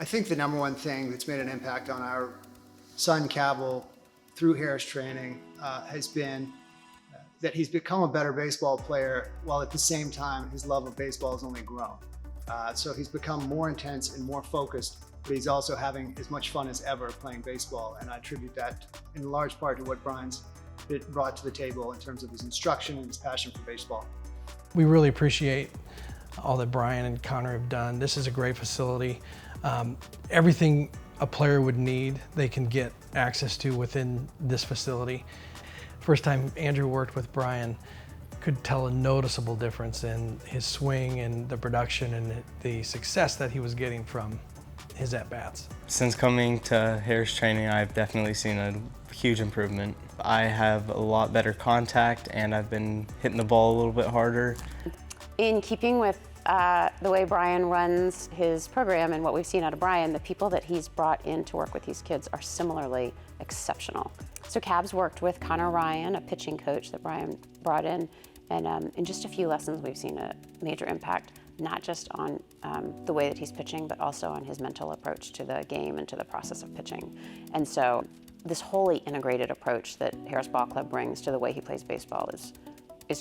I think the number one thing that's made an impact on our son Cavill through Harris training has been that he's become a better baseball player, while at the same time his love of baseball has only grown. So he's become more intense and more focused, but he's also having as much fun as ever playing baseball. And I attribute that in large part to what Brian's brought to the table in terms of his instruction and his passion for baseball. We really appreciate all that Brian and Connor have done. This is a great facility. Everything a player would need, they can get access to within this facility. First time Andrew worked with Brian, could tell a noticeable difference in his swing and the production and the success that he was getting from his at-bats. Since coming to Harris training, I've definitely seen a huge improvement. I have a lot better contact and I've been hitting the ball a little bit harder. In keeping with the way Brian runs his program and what we've seen out of Brian, the people that he's brought in to work with these kids are similarly exceptional. So Cab's worked with Connor Ryan, a pitching coach that Brian brought in, and in just a few lessons we've seen a major impact, not just on the way that he's pitching, but also on his mental approach to the game and to the process of pitching. And so this wholly integrated approach that Harris Ball Club brings to the way he plays baseball is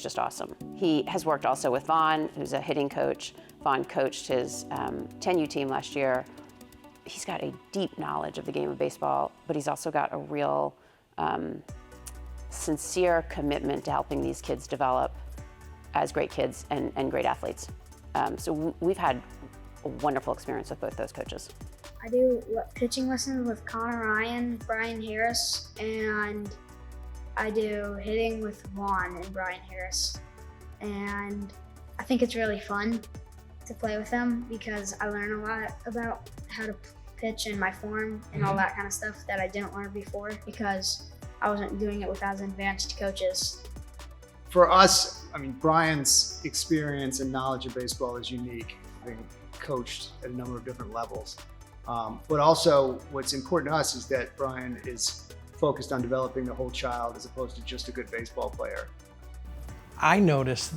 just awesome. He has worked also with Vaughn, who's a hitting coach. Vaughn coached his 10U team last year. He's got a deep knowledge of the game of baseball, but he's also got a real sincere commitment to helping these kids develop as great kids and great athletes. So we've had a wonderful experience with both those coaches. I do pitching lessons with Connor Ryan, Brian Harris, and I do hitting with Vaughn and Brian Harris. And I think it's really fun to play with them because I learn a lot about how to pitch and my form and all that kind of stuff that I didn't learn before because I wasn't doing it with as advanced coaches. For us, I mean, Brian's experience and knowledge of baseball is unique, having coached at a number of different levels. But also what's important to us is that Brian is focused on developing the whole child as opposed to just a good baseball player. I noticed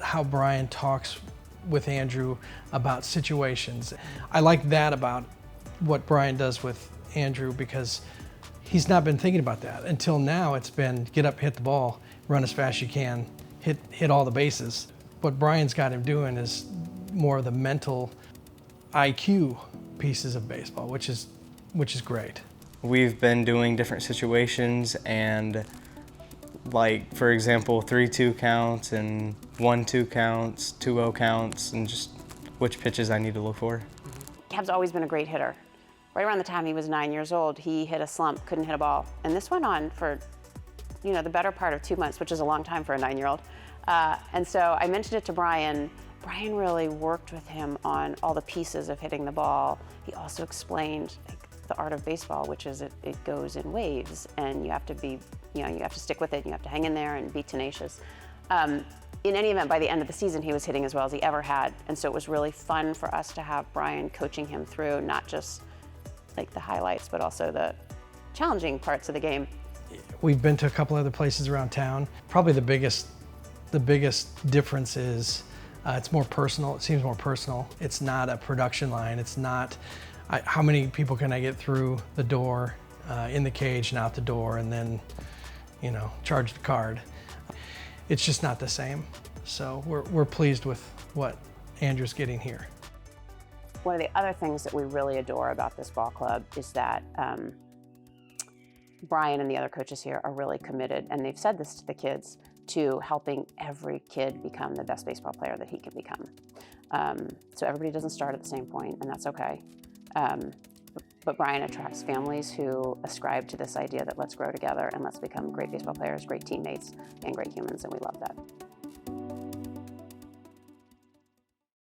how Brian talks with Andrew about situations. I like that about what Brian does with Andrew because he's not been thinking about that. Until now, it's been get up, hit the ball, run as fast as you can, hit all the bases. What Brian's got him doing is more of the mental IQ pieces of baseball, which is great. We've been doing different situations and like, for example, 3-2 counts and 1-2 counts, 2-0 counts, and just which pitches I need to look for. Cab's always been a great hitter. Right around the time he was 9 years old, he hit a slump, couldn't hit a ball. And this went on for, the better part of 2 months, which is a long time for a 9-year-old. And so I mentioned it to Brian. Brian really worked with him on all the pieces of hitting the ball. He also explained the art of baseball, which is it goes in waves, and you have to be, you have to stick with it, you have to hang in there and be tenacious. In any event, by the end of the season, he was hitting as well as he ever had. And so it was really fun for us to have Brian coaching him through not just like the highlights, but also the challenging parts of the game. We've been to a couple other places around town. Probably the biggest difference is it's more personal. It seems more personal. It's not a production line. It's not how many people can I get through the door, in the cage and out the door, and then, charge the card. It's just not the same. So we're pleased with what Andrew's getting here. One of the other things that we really adore about this ball club is that Brian and the other coaches here are really committed, and they've said this to the kids, to helping every kid become the best baseball player that he can become. So everybody doesn't start at the same point, and that's okay. But Brian attracts families who ascribe to this idea that let's grow together and let's become great baseball players, great teammates, and great humans, and we love that.